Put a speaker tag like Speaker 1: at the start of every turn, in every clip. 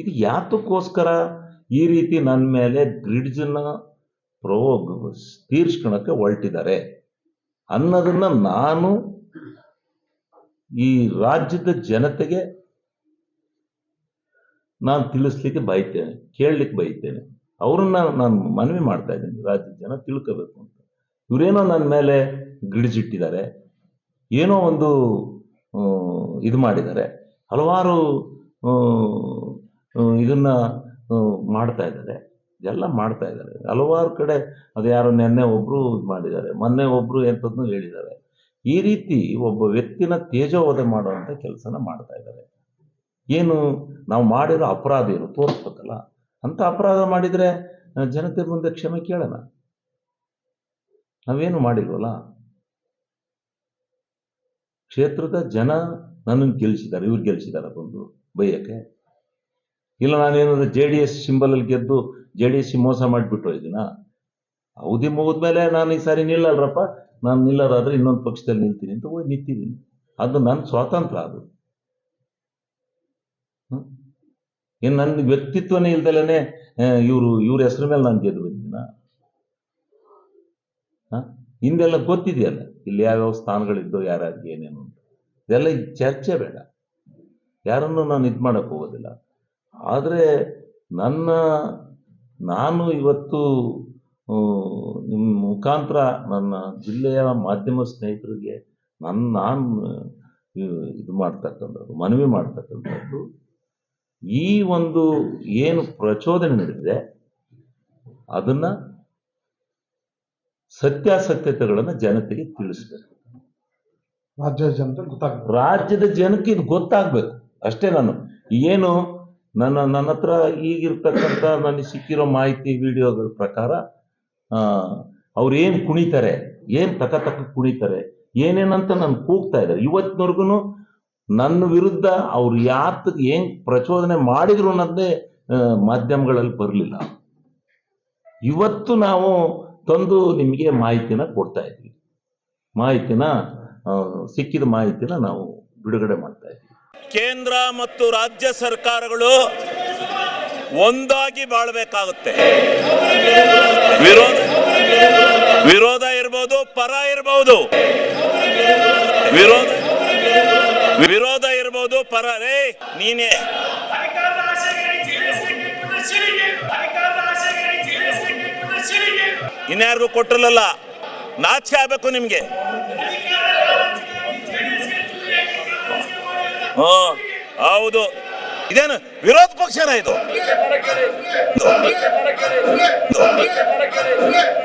Speaker 1: ಇದು ಯಾತಕ್ಕೋಸ್ಕರ ಈ ರೀತಿ ನನ್ನ ಮೇಲೆ ಗ್ರಿಡ್ಜನ್ನ ತೀರ್ಸ್ಕೊಳಕ್ಕೆ ಹೊರಟಿದ್ದಾರೆ ಅನ್ನೋದನ್ನ ನಾನು ಈ ರಾಜ್ಯದ ಜನತೆಗೆ ನಾನು ತಿಳಿಸ್ಲಿಕ್ಕೆ ಬಯಸ್ತೇನೆ, ಕೇಳಲಿಕ್ಕೆ ಬಯಸ್ತೇನೆ. ಅವ್ರನ್ನ ನಾನು ಮನವಿ ಮಾಡ್ತಾ ಇದ್ದೀನಿ, ರಾಜ್ಯದ ಜನ ತಿಳ್ಕೋಬೇಕು ಅಂತ. ಇವರೇನೋ ನನ್ನ ಮೇಲೆ ಗಿಡಿಜಿಟ್ಟಿದ್ದಾರೆ, ಏನೋ ಒಂದು ಇದು ಮಾಡಿದ್ದಾರೆ, ಹಲವಾರು ಇದನ್ನ ಮಾಡ್ತಾ ಇದ್ದಾರೆ, ಎಲ್ಲ ಮಾಡ್ತಾ ಇದ್ದಾರೆ. ಹಲವಾರು ಕಡೆ ಅದು ಯಾರೋ ನೆನ್ನೆ ಒಬ್ರು ಮಾಡಿದ್ದಾರೆ, ಮೊನ್ನೆ ಒಬ್ರು ಎಂಥದ್ನು ಹೇಳಿದ್ದಾರೆ. ಈ ರೀತಿ ಒಬ್ಬ ವ್ಯಕ್ತಿನ ತೇಜೋವಧೆ ಮಾಡುವಂಥ ಕೆಲಸನ ಮಾಡ್ತಾ ಇದ್ದಾರೆ. ಏನು ನಾವು ಮಾಡಿರೋ ಅಪರಾಧ ಏನು ತೋರಿಸ್ಬೇಕಲ್ಲ, ಅಂತ ಅಪರಾಧ ಮಾಡಿದರೆ ಜನತೆ ಮುಂದೆ ಕ್ಷಮೆ ಕೇಳೋಣ. ನಾವೇನು ಮಾಡಿಲ್ವಲ್ಲ. ಕ್ಷೇತ್ರದ ಜನ ನನ್ನನ್ನು ಗೆಲ್ಲಿಸಿದ್ದಾರೆ, ಇವ್ರು ಗೆಲ್ಲಿಸಿದ್ದಾರೆ ಬಂದು ಬೈಯಕ್ಕೆ. ಇಲ್ಲ ನಾನೇನಾದ್ರು JDS ಸಿಂಬಲಲ್ಲಿ ಗೆದ್ದು JDS ಮೋಸ ಮಾಡಿಬಿಟ್ಟು ಇದನ್ನ ಅವಧಿ ಮುಗಿದ್ಮೇಲೆ ನಾನು ಈ ಸಾರಿ ನಿಲ್ಲಲ್ರಪ್ಪ, ನಾನು ನಿಲ್ಲೋದಾದ್ರೆ ಇನ್ನೊಂದು ಪಕ್ಷದಲ್ಲಿ ನಿಲ್ತೀನಿ ಅಂತ ಹೋಗಿ ನಿಂತಿದ್ದೀನಿ. ಅದು ನನ್ನ ಸ್ವಾತಂತ್ರ್ಯ. ಅದು ಏನು ನನ್ನ ವ್ಯಕ್ತಿತ್ವನೇ ಇಲ್ದಲೇ ಇವ್ರ ಹೆಸರ ಮೇಲೆ ನಾನು ಗೆದ್ದು ಬಂದಿನ. ಹಿಂದೆಲ್ಲ ಗೊತ್ತಿದೆಯಲ್ಲ ಇಲ್ಲಿ ಯಾವ್ಯಾವ ಸ್ಥಾನಗಳಿದ್ದೋ, ಯಾರ್ಯಾರಿಗೆ ಏನೇನು ಅಂತ. ಇದೆಲ್ಲ ಚರ್ಚೆ ಬೇಡ, ಯಾರನ್ನು ನಾನು ಇದು ಮಾಡಕ್ಕೆ ಹೋಗೋದಿಲ್ಲ. ಆದರೆ ನಾನು ಇವತ್ತು ನಿಮ್ಮ ಮುಖಾಂತರ ನನ್ನ ಜಿಲ್ಲೆಯ ಮಾಧ್ಯಮ ಸ್ನೇಹಿತರಿಗೆ ನಾನು ಇದು ಮಾಡ್ತಕ್ಕಂಥದ್ದು, ಮನವಿ ಮಾಡ್ತಕ್ಕಂಥದ್ದು, ಈ ಒಂದು ಏನು ಪ್ರಚೋದನೆ ನಡೆದಿದೆ ಅದನ್ನ ಸತ್ಯಾಸತ್ಯತೆಗಳನ್ನು ಜನತೆಗೆ ತಿಳಿಸ್ಬೇಕು. ರಾಜ್ಯದ ಜನಕ್ಕೆ ಇದು ಗೊತ್ತಾಗ್ಬೇಕು ಅಷ್ಟೇ. ನಾನು ಏನು ನನ್ನ ಹತ್ರ ಈಗಿರ್ತಕ್ಕಂಥ ನನಗೆ ಸಿಕ್ಕಿರೋ ಮಾಹಿತಿ ವಿಡಿಯೋಗಳ ಪ್ರಕಾರ ಅವ್ರು ಏನು ಕುಣಿತಾರೆ, ಏನು ತಕ್ಕ ಕುಣಿತಾರೆ, ಏನೇನಂತ ನಾನು ಕೂಗ್ತಾ ಇದ್ದಾರೆ. ಇವತ್ತಿನವರೆಗೂ ನನ್ನ ವಿರುದ್ಧ ಅವ್ರು ಯಾತಕ್ಕೆ ಏನ್ ಪ್ರಚೋದನೆ ಮಾಡಿದ್ರು ಅನ್ನೋದೇ ಮಾಧ್ಯಮಗಳಲ್ಲಿ ಬರಲಿಲ್ಲ. ಇವತ್ತು ನಾವು ತಂದು ನಿಮಗೆ ಮಾಹಿತಿನ ಕೊಡ್ತಾ ಇದ್ವಿ, ಸಿಕ್ಕಿದ ಮಾಹಿತಿನ ನಾವು ಬಿಡುಗಡೆ ಮಾಡ್ತಾ ಇದ್ವಿ.
Speaker 2: ಕೇಂದ್ರ ಮತ್ತು ರಾಜ್ಯ ಸರ್ಕಾರಗಳು ಒಂದಾಗಿ ಬಾಳ್ಬೇಕಾಗುತ್ತೆ. ವಿರೋಧ ಇರ್ಬೋದು, ಪರ ಇರ್ಬೋದು, ವಿರೋಧ ಇರ್ಬೋದು, ಪರ. ನೀನೇ ಇನ್ಯಾರಿಗೂ ಕೊಟ್ಟಿರಲಿಲ್ಲ, ನಾಚಿಕೆ ಆಗ್ಬೇಕು ನಿಮ್ಗೆ. ಹೌದು, ಇದೇನು ವಿರೋಧ ಪಕ್ಷನ ಇದು?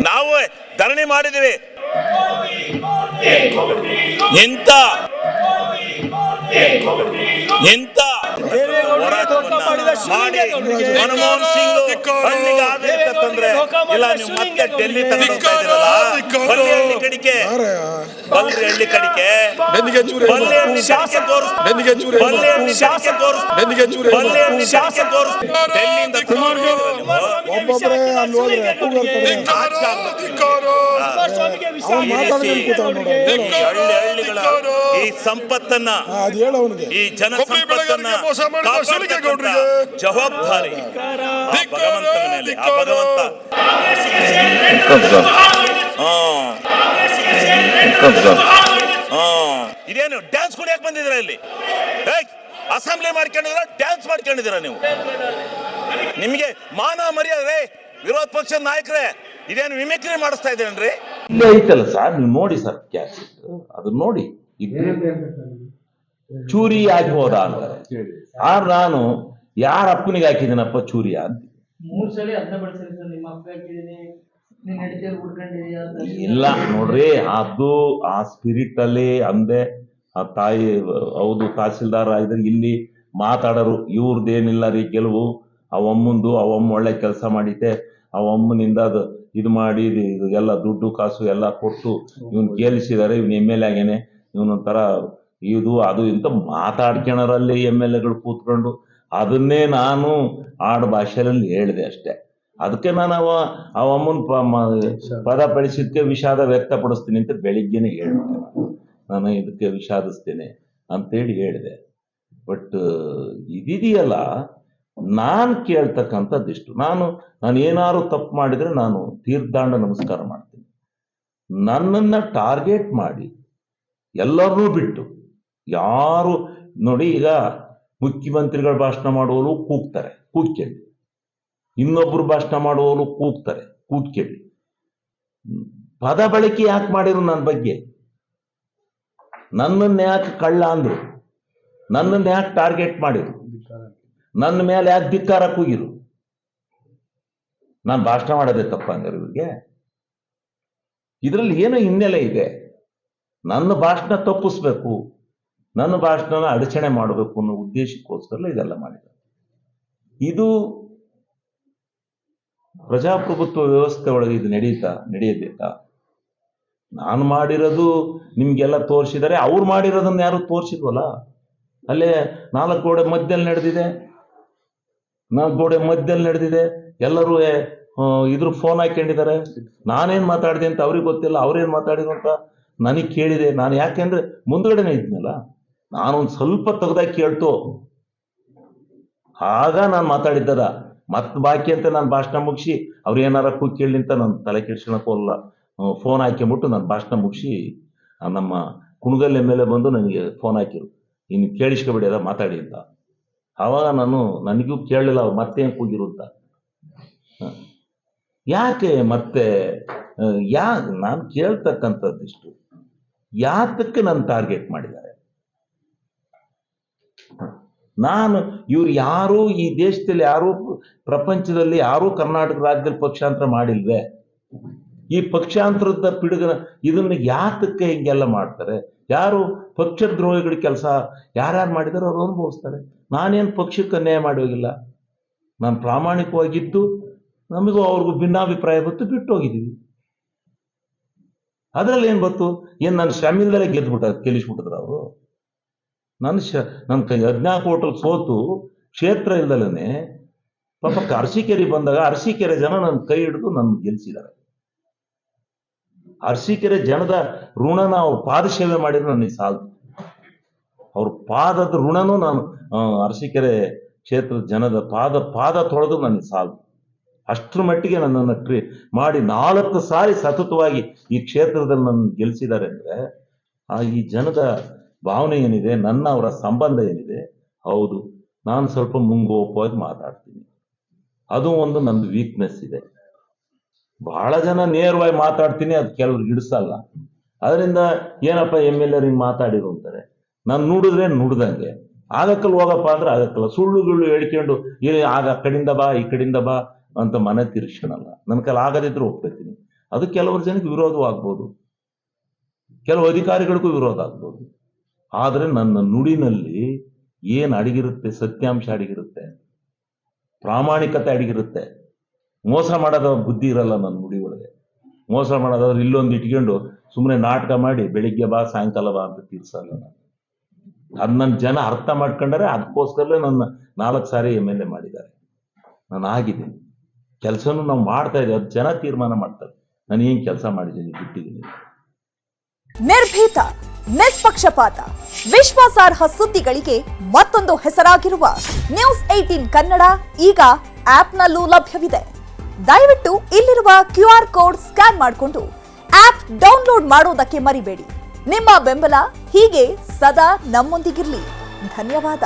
Speaker 2: ನಾವು ಧರಣಿ ಮಾಡಿದೀವಿ. ಇಂಥ ಮಾಡಿ ಮನಮೋಹನ್ ಸಿಂಗ್ ಹಳ್ಳಿಗೆ ಆಡಳಿತ ತಂದ್ರೆ ಇಲ್ಲ, ನೀವು ಮತ್ತೆ ಡೆಲ್ಲಿ ತಗೊಂಡು ಹೋಗ್ತಾ ಇದ್ದೀರಲ್ಲ. ಬಲ್ರಿ ಕಡಿಕೆ ಈ ಸಂಪತ್ತನ್ನ, ಈ ಜನ ಸಂಪತ್ತನ್ನ ಜವಾಬ್ದಾರಿ ಭಗವಂತನ ಮೇಲೆ. ಆ ಭಗವಂತ ಇದೇನು ಡ್ಯಾನ್ಸ್ ಕುಡಿಯಕ್ ಬಂದಿದ್ದೀರಾ ಇಲ್ಲಿ? ಅಸೆಂಬ್ಲಿ ಮಾಡ್ಕೊಂಡಿದ್ದೀರಾ, ಡ್ಯಾನ್ಸ್ ಮಾಡ್ಕೊಂಡಿದ್ದೀರಾ ನೀವು? ನಿಮಗೆ ಮಾನ ಮರ್ಯಾದೆ ವಿರೋಧ ಪಕ್ಷದ ನಾಯಕರೇ, ಇದೇನು ವಿಮಿಕ್ರಿ ಮಾಡಿಸ್ತಾ ಇದ್ದೀರೇನ್ರಿ?
Speaker 1: ಇಲ್ಲೇ ಐತಲ್ಲ ಸರ್, ನೀವು ನೋಡಿ ಸರ್ ಕ್ಯಾಸೆಟ್, ಅದನ್ನ ನೋಡಿ. ಚೂರಿ ಆಗಿ ಹೋದ ಅಂತಾರೆ. ನಾನು ಯಾರ ಅಪ್ಪನಿಗೆ ಹಾಕಿದ್ದೀನಪ್ಪ ಚೂರಿಯ ಅಂತ. ಇಲ್ಲ ನೋಡ್ರಿ, ಅದು ಆ ಸ್ಪಿರಿಟ್ ಅಲ್ಲಿ ಅಂದೆ. ಆ ತಾಯಿ ಹೌದು ತಹಸೀಲ್ದಾರ್ ಇದ್ರೆ ಇಲ್ಲಿ ಮಾತಾಡೋರು, ಇವ್ರದ್ದೇನಿಲ್ಲ ರೀ ಗೆಲುವು, ಅವಮ್ಮಂದು, ಅವಮ್ಮ ಒಳ್ಳೆ ಕೆಲಸ ಮಾಡಿತೆ, ಅವಮ್ಮನಿಂದ ಅದು ಇದು ಮಾಡಿ ಎಲ್ಲ ದುಡ್ಡು ಕಾಸು ಎಲ್ಲ ಕೊಟ್ಟು ಇವನ್ ಗೆಲ್ಲಿಸಿದಾರೆ, ಇವನ್ MLA ಆಗೇನೆ, ಇವನೊಂಥರ ಇದು ಅದು ಇಂತ ಮಾತಾಡ್ಕೊಳರಲ್ಲಿ MLAಗಳು ಕೂತ್ಕೊಂಡು. ಅದನ್ನೇ ನಾನು ಆಡು ಭಾಷೆಯಲ್ಲಿ ಹೇಳಿದೆ ಅಷ್ಟೇ. ಅದಕ್ಕೆ ನಾನು ಅವಮ್ಮನ ಪದ ಪಡಿಸಿದ್ಕೆ ವಿಷಾದ ವ್ಯಕ್ತಪಡಿಸ್ತೀನಿ ಅಂತ ಬೆಳಿಗ್ಗೆನೆ ಹೇಳಿದೆ. ನಾನು ಇದಕ್ಕೆ ವಿಷಾದಿಸ್ತೇನೆ ಅಂತೇಳಿ ಹೇಳಿದೆ. ಬಟ್ ಇದಿದೆಯಲ್ಲ, ನಾನು ಕೇಳ್ತಕ್ಕಂಥದ್ದಿಷ್ಟು, ನಾನು ಏನಾದ್ರು ತಪ್ಪು ಮಾಡಿದರೆ ನಾನು ತೀರ್ದಾಂಡ ನಮಸ್ಕಾರ ಮಾಡ್ತೀನಿ. ನನ್ನನ್ನು ಟಾರ್ಗೆಟ್ ಮಾಡಿ ಎಲ್ಲರನ್ನೂ ಬಿಟ್ಟು ಯಾರು ನೋಡಿ, ಈಗ ಮುಖ್ಯಮಂತ್ರಿಗಳ ಭಾಷಣ ಮಾಡುವವರು ಕೂಗ್ತಾರೆ, ಕೂಗ್ಕೆಳಿ. ಇನ್ನೊಬ್ರು ಭಾಷಣ ಮಾಡುವವರು ಕೂಗ್ತಾರೆ, ಕೂಗ್ಕೆಳಿ. ಪದ ಬಳಕೆ ಯಾಕೆ ಮಾಡಿರು ನನ್ನ ಬಗ್ಗೆ? ನನ್ನನ್ನು ಯಾಕೆ ಕಳ್ಳ ಅಂದ್ರು? ನನ್ನನ್ನು ಯಾಕೆ ಟಾರ್ಗೆಟ್ ಮಾಡಿರು? ನನ್ನ ಮೇಲೆ ಯಾಕೆ ಧಿಕ್ಕಾರ ಕೂಗಿರು? ನಾನು ಭಾಷಣ ಮಾಡೋದೇ ತಪ್ಪಂಗಾರೆ ಇವ್ರಿಗೆ? ಇದರಲ್ಲಿ ಏನೋ ಹಿನ್ನೆಲೆ ಇದೆ. ನನ್ನ ಭಾಷಣ ತಪ್ಪಿಸ್ಬೇಕು, ನನ್ನ ಭಾಷಣನ ಅಡಚಣೆ ಮಾಡಬೇಕು ಅನ್ನೋ ಉದ್ದೇಶಕ್ಕೋಸ್ಕರ ಇದೆಲ್ಲ ಮಾಡಿದ್ದಾರೆ. ಇದು ಪ್ರಜಾಪ್ರಭುತ್ವ ವ್ಯವಸ್ಥೆ ಒಳಗೆ ಇದು ನಡೆಯಬೇಕಾ? ನಾನು ಮಾಡಿರೋದು ನಿಮ್ಗೆಲ್ಲ ತೋರಿಸಿದರೆ, ಅವ್ರು ಮಾಡಿರೋದನ್ನ ಯಾರು ತೋರಿಸಿದ್ವಲ್ಲ. ಅಲ್ಲೇ 4 ಗೋಡೆ ಮಧ್ಯದಲ್ಲಿ ನಡೆದಿದೆ, ಎಲ್ಲರೂ ಇದ್ರ ಫೋನ್ ಹಾಕೊಂಡಿದ್ದಾರೆ. ನಾನೇನು ಮಾತಾಡಿದೆ ಅಂತ ಅವ್ರಿಗೆ ಗೊತ್ತಿಲ್ಲ, ಅವ್ರೇನು ಮಾತಾಡಿದ್ರು ಅಂತ ನನಗೆ ಕೇಳಿದೆ. ನಾನು ಯಾಕೆಂದ್ರೆ ಮುಂದ್ಗಡೆನೇ ಇದ್ನಲ್ಲ, ನಾನೊಂದು ಸ್ವಲ್ಪ ತೆಗ್ದಾಗ ಕೇಳ್ತು, ಆಗ ನಾನು ಮಾತಾಡಿದ್ದದ. ಮತ್ತೆ ಬಾಕಿ ಅಂತ ನಾನು ಭಾಷಣ ಮುಗಿಸಿ ಅವ್ರು ಏನಾರ ಕೇಳಿ ಅಂತ ನಾನು ತಲೆ ಕೆಡ್ಸ್ಕೊಳಕ್ಕೋಲ್ಲ. ಫೋನ್ ಹಾಕಿಬಿಟ್ಟು ನಾನು ಭಾಷಣ ಮುಗಿಸಿ ನಮ್ಮ ಕುಣಗಲ್ ಮೇಲೆ ಬಂದು ನನಗೆ ಫೋನ್ ಹಾಕಿರು, ಇನ್ನು ಕೇಳಿಸ್ಕೊಬೇಡಿ ಅದ ಮಾತಾಡಿ ಅಂತ. ಆವಾಗ ನನಗೂ ಕೇಳಲಿಲ್ಲ ಅವ್ರು ಮತ್ತೆ ಏನು ಕೂಗಿರು ಅಂತ. ಯಾಕೆ ಮತ್ತೆ ನಾನು ಕೇಳ್ತಕ್ಕಂಥದ್ದಿಷ್ಟು, ಯಾತಕ್ಕೆ ನನ್ನ ಟಾರ್ಗೆಟ್ ಮಾಡಿದ್ದಾರೆ? ಇವ್ರು ಯಾರು ಈ ದೇಶದಲ್ಲಿ ಯಾರು ಪ್ರಪಂಚದಲ್ಲಿ ಯಾರು ಕರ್ನಾಟಕ ರಾಜ್ಯದಲ್ಲಿ ಪಕ್ಷಾಂತರ ಮಾಡಿಲ್ವೇ? ಈ ಪಕ್ಷಾಂತರದ ಪಿಡುಗನ ಇದನ್ನ ಯಾತಕ್ಕೆ ಹಿಂಗೆಲ್ಲ ಮಾಡ್ತಾರೆ? ಯಾರು ಪಕ್ಷದ್ರೋಹಿಗಳ ಕೆಲಸ ಯಾರ್ಯಾರು ಮಾಡಿದಾರೋ ಅವ್ರು ಅನುಭವಿಸ್ತಾರೆ. ನಾನೇನು ಪಕ್ಷಕ್ಕೆ ಅನ್ಯಾಯ ಮಾಡಿ ಹೋಗಿಲ್ಲ. ನಾನು ಪ್ರಾಮಾಣಿಕವಾಗಿದ್ದು ನಮಗೂ ಅವ್ರಿಗೂ ಭಿನ್ನಾಭಿಪ್ರಾಯ ಬಂತು, ಬಿಟ್ಟು ಹೋಗಿದ್ದೀವಿ. ಅದರಲ್ಲಿ ಏನು ಬಂತು? ಏನು ನನ್ನ ಶ್ರಮಿಲ್ದಲ್ಲೇ ಗೆಲ್ಲಿಸ್ಬಿಟ್ಟಿದ್ರು ಅವರು? ನನ್ನ 14 ಹೋಟೆಲ್ ಸೋತು ಕ್ಷೇತ್ರ ಇಲ್ದಲೇ ಪಾಪ ಅರಸೀಕೆರೆ ಬಂದಾಗ ಅರಸೀಕೆರೆ ಜನ ನನ್ನ ಕೈ ಹಿಡಿದು ನನ್ನ ಗೆಲ್ಸಿದ್ದಾರೆ. ಅರಸೀಕೆರೆ ಜನದ ಋಣನ ಅವ್ರ ಪಾದ ಸೇವೆ ಮಾಡಿದ್ರೆ ನನಗೆ ಸಾಲದು. ಅವ್ರ ಪಾದದ ಋಣನೂ ನಾನು ಅರಸೀಕೆರೆ ಕ್ಷೇತ್ರದ ಜನದ ಪಾದ ತೊಳೆದು ನನಗೆ ಸಾಲದು. ಅಷ್ಟರ ಮಟ್ಟಿಗೆ ನನ್ನನ್ನು ಮಾಡಿ 4 ಸಾರಿ ಸತತವಾಗಿ ಈ ಕ್ಷೇತ್ರದಲ್ಲಿ ನನ್ನ ಗೆಲ್ಸಿದ್ದಾರೆ ಅಂದ್ರೆ ಈ ಜನದ ಭಾವನೆ ಏನಿದೆ, ಅವರ ಸಂಬಂಧ ಏನಿದೆ. ಹೌದು, ನಾನು ಸ್ವಲ್ಪ ಮುಂಗೋಪವಾಗಿ ಮಾತಾಡ್ತೀನಿ, ಅದು ಒಂದು ನಂದು ವೀಕ್ನೆಸ್ ಇದೆ. ಬಹಳ ಜನ ನೇರವಾಗಿ ಮಾತಾಡ್ತೀನಿ, ಅದು ಕೆಲವ್ರಿಗೆ ಹಿಡಿಸಲ್ಲ. ಅದರಿಂದ ಏನಪ್ಪ MLA ಹಿಂಗೆ ಮಾತಾಡಿರು ಅಂತಾರೆ. ನಾನು ನುಡಿದಂಗೆ ಆಗಕ್ಕಲ್ಲ, ಹೋಗಪ್ಪ ಅಂದ್ರೆ ಆಗಕ್ಕಲ್ಲ. ಸುಳ್ಳುಗಳು ಹೇಳ್ಕೊಂಡು ಆಗ ಕಡೆಯಿಂದ ಬಾ ಈ ಕಡೆಯಿಂದ ಬಾ ಅಂತ ಮನೆ ತಿರ್ಸ್ಕೊಳಲ್ಲ. ನನ್ನ ಕೈಲಿ ಆಗದಿದ್ರು ಒಪ್ಕೊತೀನಿ. ಅದು ಕೆಲವರು ಜನಕ್ಕೆ ವಿರೋಧವಾಗ್ಬೋದು, ಕೆಲವು ಅಧಿಕಾರಿಗಳಿಗೂ ವಿರೋಧ ಆಗ್ಬೋದು. ಆದರೆ ನನ್ನ ನುಡಿನಲ್ಲಿ ಏನು ಅಡಗಿರುತ್ತೆ, ಸತ್ಯಾಂಶ ಅಡಗಿರುತ್ತೆ, ಪ್ರಾಮಾಣಿಕತೆ ಅಡಗಿರುತ್ತೆ. ಮೋಸ ಮಾಡೋದ ಬುದ್ಧಿ ಇರಲ್ಲ ನನ್ನ ನುಡಿ ಒಳಗೆ. ಮೋಸ ಮಾಡೋದಾದ್ರೆ ಇಲ್ಲೊಂದು ಇಟ್ಕೊಂಡು ಸುಮ್ಮನೆ ನಾಟಕ ಮಾಡಿ ಬೆಳಿಗ್ಗೆ ಬಾ ಸಾಯಂಕಾಲ ಬಾ ಅಂತ ತೀರ್ಸಲ್ಲ ನಾನು. ಅದು ನನ್ನ ಜನ ಅರ್ಥ ಮಾಡ್ಕೊಂಡರೆ ಅದಕ್ಕೋಸ್ಕರಲೇ ನನ್ನ 4 ಸಾರಿ MLA ಮಾಡಿದ್ದಾರೆ. ನಾನು ಆಗಿದ್ದೀನಿ, ಕೆಲಸನೂ ನಾವು ಮಾಡ್ತಾ ಇದ್ದೀವಿ, ಅದು ಜನ ತೀರ್ಮಾನ ಮಾಡ್ತಾರೆ ನಾನು ಏನು ಕೆಲಸ ಮಾಡಿದ್ದೀನಿ, ಬಿಟ್ಟಿದ್ದೀನಿ.
Speaker 3: ನಿರ್ಭೀತ, ನಿಷ್ಪಕ್ಷಪಾತ, ವಿಶ್ವಾಸಾರ್ಹ ಸುದ್ದಿಗಳಿಗೆ ಮತ್ತೊಂದು ಹೆಸರಾಗಿರುವ ನ್ಯೂಸ್ 18 ಕನ್ನಡ ಈಗ ಆಪ್ನಲ್ಲೂ ಲಭ್ಯವಿದೆ. ದಯವಿಟ್ಟು ಇಲ್ಲಿರುವ QR ಕೋಡ್ ಸ್ಕ್ಯಾನ್ ಮಾಡಿಕೊಂಡು ಆಪ್ ಡೌನ್ಲೋಡ್ ಮಾಡೋದಕ್ಕೆ ಮರಿಬೇಡಿ. ನಿಮ್ಮ ಬೆಂಬಲ ಹೀಗೆ ಸದಾ ನಮ್ಮೊಂದಿಗಿರಲಿ. ಧನ್ಯವಾದ.